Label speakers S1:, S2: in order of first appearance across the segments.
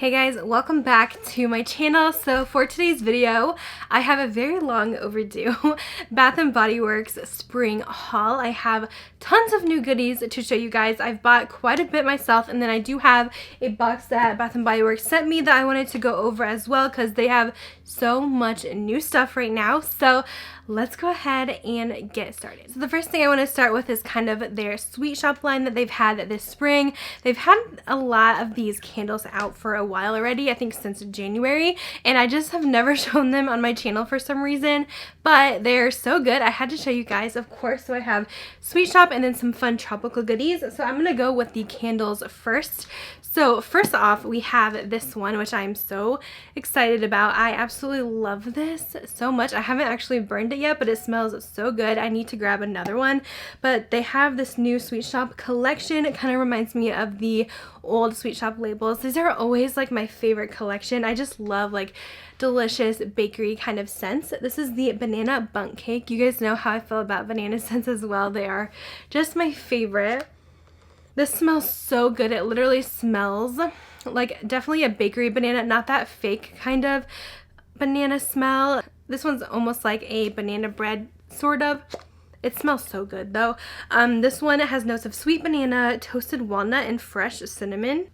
S1: Hey guys, welcome back to my channel. So for today's video, I have a very long overdue Bath & Body Works spring haul. I have tons of new goodies to show you guys. I've bought quite a bit myself, and then I do have a box that Bath & Body Works sent me that I wanted to go over as well because they have so much new stuff right now. So let's go ahead and get started. So the first thing I want to start with is kind of their Sweet Shop line that they've had this spring. They've had a lot of these candles out for a while already, I think since January, and I just have never shown them on my channel for some reason, but they're so good. I had to show you guys, of course. So I have Sweet Shop and then some fun tropical goodies. So I'm gonna go with the candles first. So first off, we have this one, which I'm so excited about. I absolutely love this so much. I haven't actually burned it yet, but it smells so good. I need to grab another one. But they have this new Sweet Shop collection. It kind of reminds me of the old Sweet Shop labels. These are always like my favorite collection. I just love like delicious bakery kind of scents. This is the banana bundt cake. You guys know how I feel about banana scents as well. They are just my favorite. This smells so good. It literally smells like definitely a bakery banana, not that fake kind of banana smell. This one's almost like a banana bread, sort of. It smells so good though. This one has notes of sweet banana, toasted walnut, and fresh cinnamon.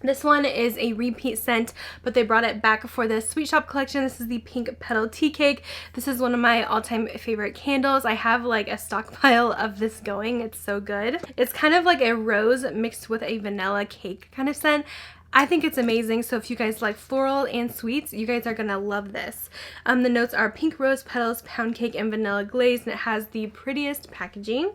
S1: This one is a repeat scent, but they brought it back for the Sweet Shop collection. This is the pink petal tea cake. This is one of my all-time favorite candles. I have like a stockpile of this going. It's so good. It's kind of like a rose mixed with a vanilla cake kind of scent. I think it's amazing. So if you guys like floral and sweets, you guys are gonna love this. The notes are pink rose petals, pound cake, and vanilla glaze, and it has the prettiest packaging.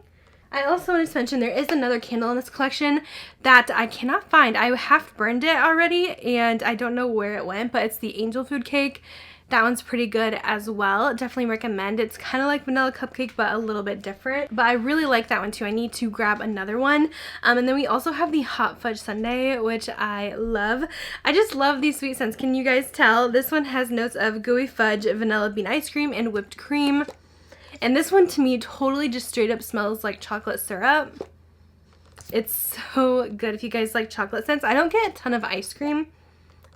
S1: I also wanted to mention there is another candle in this collection that I cannot find. I half burned it already and I don't know where it went, but it's the angel food cake. That one's pretty good as well. Definitely recommend. It's kind of like vanilla cupcake but a little bit different. But I really like that one too. I need to grab another one. And then we also have the hot fudge sundae, which I love. I just love these sweet scents. Can you guys tell? This one has notes of gooey fudge, vanilla bean ice cream, and whipped cream. And this one to me totally just straight up smells like chocolate syrup. It's so good if you guys like chocolate scents. I don't get a ton of ice cream,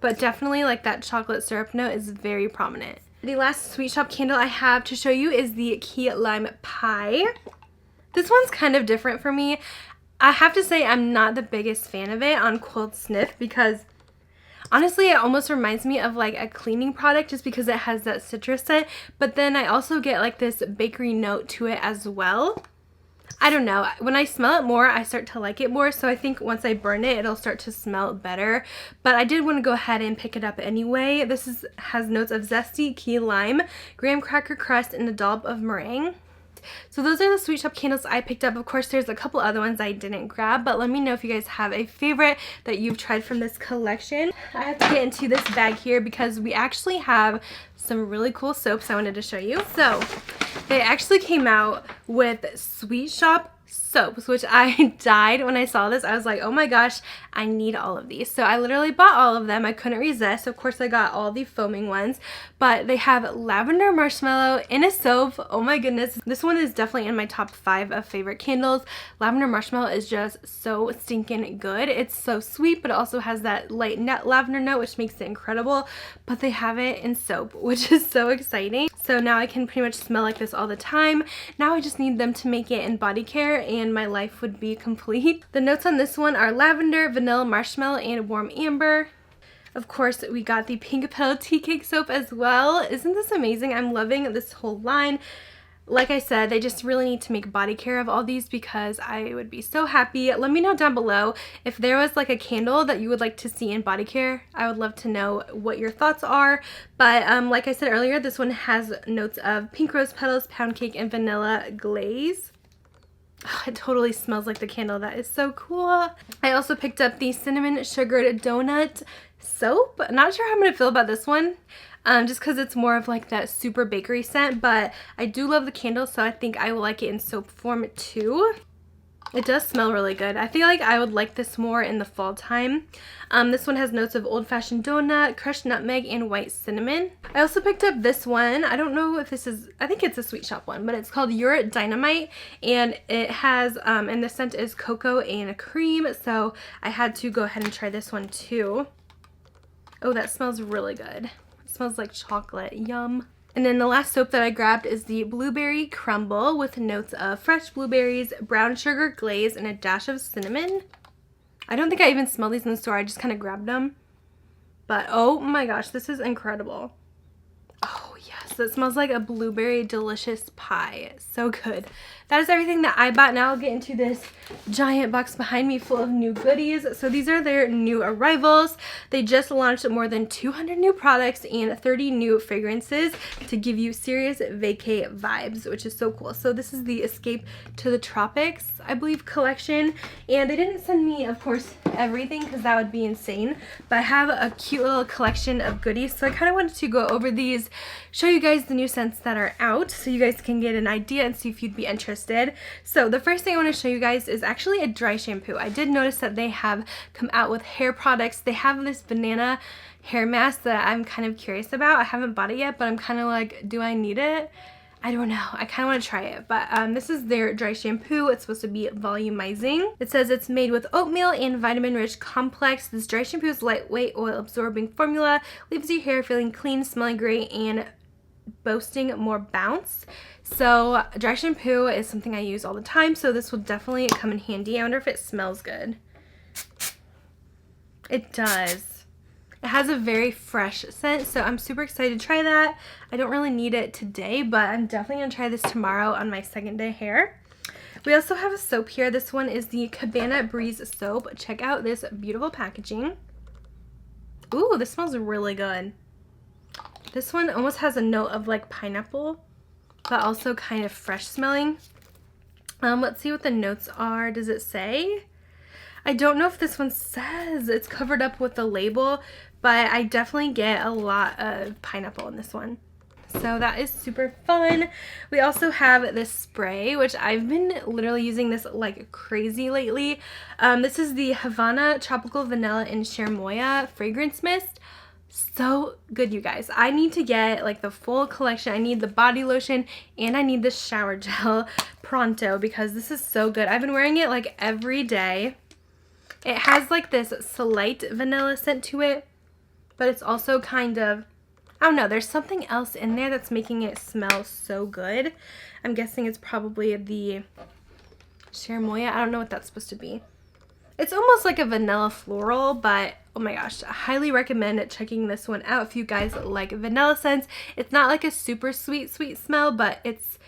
S1: but definitely like that chocolate syrup note is very prominent. The last Sweet Shop candle I have to show you is the key lime pie. This one's kind of different for me. I have to say I'm not the biggest fan of it on cold sniff because honestly, it almost reminds me of like a cleaning product just because it has that citrus scent, but then I also get like this bakery note to it as well. I don't know. When I smell it more, I start to like it more, so I think once I burn it, it'll start to smell better. But I did want to go ahead and pick it up anyway. This has notes of zesty key lime, graham cracker crust, and a dollop of meringue. So those are the Sweet Shop candles I picked up. Of course, there's a couple other ones I didn't grab, but let me know if you guys have a favorite that you've tried from this collection. I have to get into this bag here because we actually have some really cool soaps I wanted to show you. So they actually came out with Sweet Shop soaps, which I died when I saw this. I was like, oh my gosh, I need all of these. So I literally bought all of them. I couldn't resist. Of course, I got all the foaming ones, but they have lavender marshmallow in a soap. Oh my goodness. This one is definitely in my top 5 of favorite candles. Lavender marshmallow is just so stinking good. It's so sweet, but it also has that light lavender note, which makes it incredible. But they have it in soap, which is so exciting. So now I can pretty much smell like this all the time. Now I just need them to make it in body care and my life would be complete. The notes on this one are lavender, vanilla marshmallow, and warm amber. Of course, we got the pink petal tea cake soap as well. Isn't this amazing? I'm loving this whole line. Like I said, they just really need to make body care of all these because I would be so happy. Let me know down below if there was like a candle that you would like to see in body care. I would love to know what your thoughts are. But like I said earlier, this one has notes of pink rose petals, pound cake, and vanilla glaze. Oh, it totally smells like the candle. That is so cool. I also picked up the cinnamon sugared donut soap. Not sure how I'm going to feel about this one. Just because it's more of like that super bakery scent, but I do love the candle, so I think I will like it in soap form too. It does smell really good. I feel like I would like this more in the fall time. This one has notes of old-fashioned donut, crushed nutmeg, and white cinnamon. I also picked up this one. I don't know if this is, I think it's a Sweet Shop one, but it's called Your Dynamite, and it has, and the scent is cocoa and cream, so I had to go ahead and try this one too. Oh, that smells really good. It smells like chocolate. Yum. And then the last soap that I grabbed is the Blueberry Crumble with notes of fresh blueberries, brown sugar glaze, and a dash of cinnamon. I don't think I even smelled these in the store. I just kind of grabbed them. But oh my gosh, this is incredible. Oh yes, that smells like a blueberry delicious pie. So good. That is everything that I bought. Now I'll get into this giant box behind me full of new goodies. So these are their new arrivals. They just launched more than 200 new products and 30 new fragrances to give you serious vacay vibes, which is so cool. So this is the Escape to the Tropics, I believe, collection. And they didn't send me, of course, everything because that would be insane. But I have a cute little collection of goodies. So I kind of wanted to go over these, show you guys the new scents that are out so you guys can get an idea and see if you'd be interested. So the first thing I want to show you guys is actually a dry shampoo. I did notice that they have come out with hair products. They have this banana hair mask that I'm kind of curious about. I haven't bought it yet, but I'm kind of like, do I need it? I don't know. I kind of want to try it. But this is their dry shampoo. It's supposed to be volumizing. It says it's made with oatmeal and vitamin-rich complex. This dry shampoo is lightweight, oil-absorbing formula. Leaves your hair feeling clean, smelling great, and boasting more bounce. So dry shampoo is something I use all the time, so this will definitely come in handy. I wonder if it smells good. It does. It has a very fresh scent, so I'm super excited to try that. I don't really need it today, but I'm definitely going to try this tomorrow on my second day hair. We also have a soap here. This one is the Cabana Breeze soap. Check out this beautiful packaging. Ooh, this smells really good. This one almost has a note of like pineapple, but also kind of fresh smelling. Let's see what the notes are. Does it say? I don't know if this one says. It's covered up with the label, but I definitely get a lot of pineapple in this one. So that is super fun. We also have this spray, which I've been literally using this like crazy lately. This is the Havana Tropical Vanilla and Cherimoya Fragrance Mist. So good, you guys. I need to get like the full collection. I need the body lotion and I need the shower gel pronto because this is so good. I've been wearing it like every day. It has like this slight vanilla scent to it, but it's also kind of, I don't know, there's something else in there that's making it smell so good. I'm guessing it's probably the Cherimoya. I don't know what that's supposed to be. It's almost like a vanilla floral, but oh my gosh, I highly recommend checking this one out if you guys like vanilla scents. It's not like a super sweet smell, but it's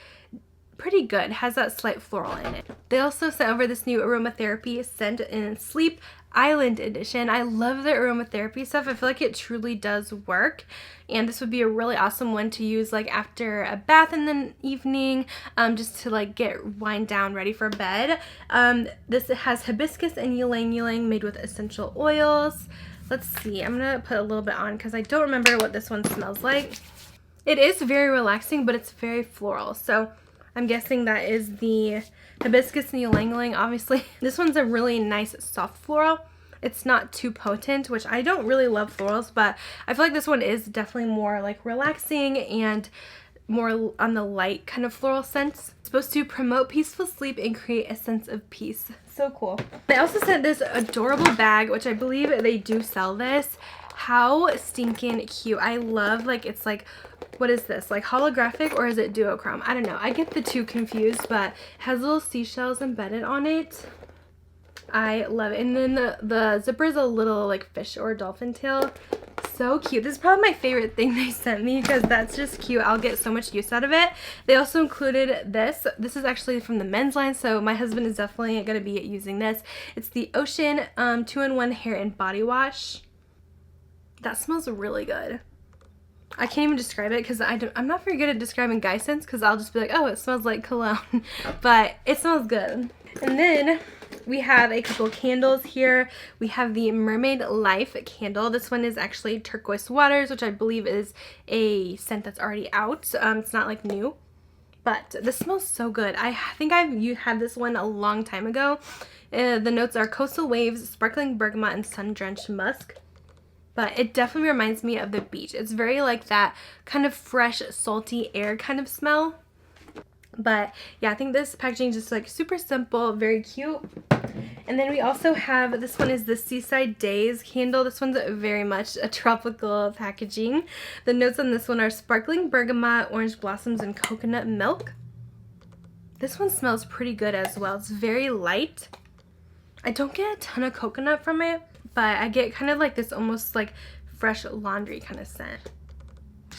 S1: pretty good. It has that slight floral in it. They also sent over this new aromatherapy scent in Sleep Island edition. I love the aromatherapy stuff. I feel like it truly does work, and this would be a really awesome one to use like after a bath in the evening, just to like wind down ready for bed. This has hibiscus and ylang ylang made with essential oils. Let's see, I'm gonna put a little bit on because I don't remember what this one smells like. It is very relaxing, but it's very floral, so I'm guessing that is the hibiscus and ylang ylang, obviously. This one's a really nice soft floral. It's not too potent, which I don't really love florals, but I feel like this one is definitely more like relaxing and more on the light kind of floral scents. It's supposed to promote peaceful sleep and create a sense of peace. So cool. They also sent this adorable bag, which I believe they do sell this. How stinking cute. I love, like, it's like, what is this, like holographic or is it duochrome? I don't know. I get the two confused, but it has little seashells embedded on it. I love it. And then the zipper is a little like fish or dolphin tail. So cute. This is probably my favorite thing they sent me because that's just cute. I'll get so much use out of it. They also included this. This is actually from the men's line, so my husband is definitely going to be using this. It's the Ocean 2-in-1 hair and body wash. That smells really good. I can't even describe it because I'm not very good at describing guy scents because I'll just be like, oh, it smells like cologne. But it smells good. And then we have a couple candles here. We have the Mermaid Life candle. This one is actually Turquoise Waters, which I believe is a scent that's already out. It's not like new. But this smells so good. I think I've had this one a long time ago. The notes are Coastal Waves, Sparkling Bergamot, and Sun-Drenched Musk. But it definitely reminds me of the beach. It's very like that kind of fresh, salty air kind of smell. But yeah, I think this packaging is just like super simple, very cute. And then we also have, this one is the Seaside Days candle. This one's very much a tropical packaging. The notes on this one are sparkling bergamot, orange blossoms, and coconut milk. This one smells pretty good as well. It's very light. I don't get a ton of coconut from it, but I get kind of like this almost like fresh laundry kind of scent.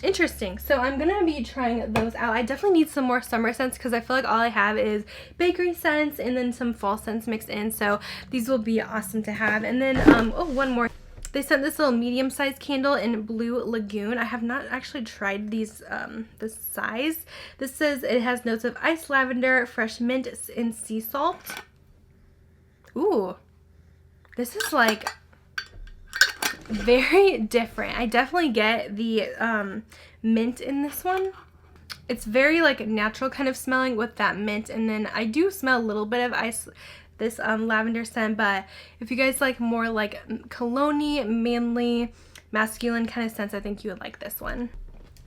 S1: Interesting. So I'm gonna be trying those out. I definitely need some more summer scents because I feel like all I have is bakery scents and then some fall scents mixed in. So these will be awesome to have. And then, oh, one more. They sent this little medium-sized candle in Blue Lagoon. I have not actually tried these, this size. This says it has notes of iced lavender, fresh mint, and sea salt. Ooh, this is like very different. I definitely get the mint in this one. It's very like natural kind of smelling with that mint, and then I do smell a little bit of this lavender scent, but if you guys like more like cologne-y, manly, masculine kind of scents, I think you would like this one.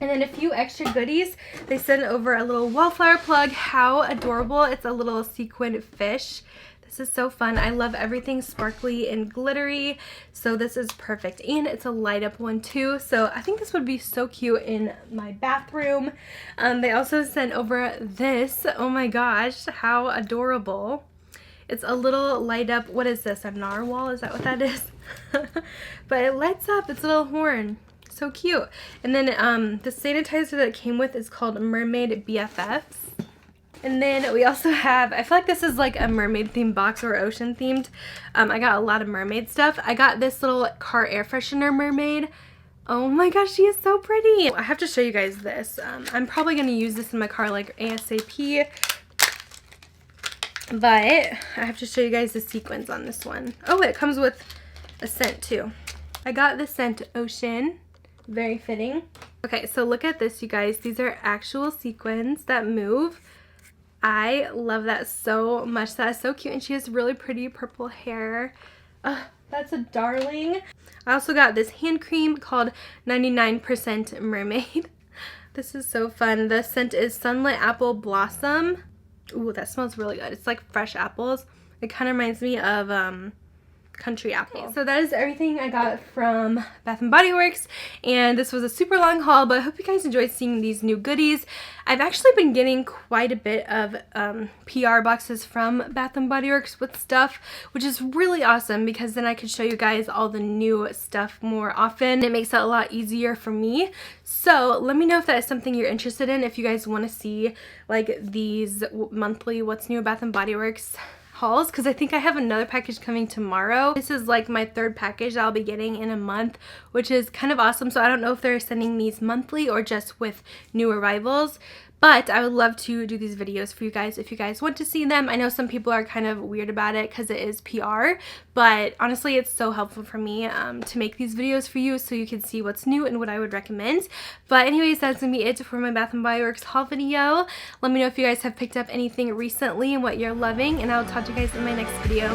S1: And then a few extra goodies. They sent over a little wallflower plug. How adorable. It's a little sequined fish. This is so fun. I love everything sparkly and glittery, so this is perfect. And it's a light up one too, so I think this would be so cute in my bathroom. They also sent over this. Oh my gosh, how adorable. It's a little light up, what is this, a narwhal? Is that what that is? But it lights up, it's a little horn. So cute. And then the sanitizer that it came with is called Mermaid BFFs. And then we also have, I feel like this is like a mermaid themed box or ocean themed. I got a lot of mermaid stuff. I got this little car air freshener mermaid. Oh my gosh, she is so pretty. I have to show you guys this. I'm probably going to use this in my car like ASAP. But I have to show you guys the sequins on this one. Oh, it comes with a scent too. I got the scent Ocean. Very fitting. Okay, so look at this, you guys. These are actual sequins that move. I love that so much. That is so cute, and she has really pretty purple hair. That's a darling. I also got this hand cream called 99% Mermaid. This is so fun. The scent is Sunlit Apple Blossom. Ooh, that smells really good. It's like fresh apples. It kind of reminds me of country apple. Okay, so that is everything I got from Bath & Body Works, and this was a super long haul, but I hope you guys enjoyed seeing these new goodies. I've actually been getting quite a bit of PR boxes from Bath & Body Works with stuff, which is really awesome because then I can show you guys all the new stuff more often. It makes it a lot easier for me. So let me know if that is something you're interested in, if you guys want to see like these monthly What's New at Bath & Body Works hauls, because I think I have another package coming tomorrow. This is like my third package that I'll be getting in a month, which is kind of awesome. So I don't know if they're sending these monthly or just with new arrivals, but I would love to do these videos for you guys if you guys want to see them. I know some people are kind of weird about it because it is PR, but honestly it's so helpful for me to make these videos for you so you can see what's new and what I would recommend. But anyways, that's gonna be it for my Bath & Body Works haul video. Let me know if you guys have picked up anything recently and what you're loving, and I'll talk to you guys in my next video.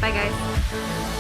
S1: Bye guys.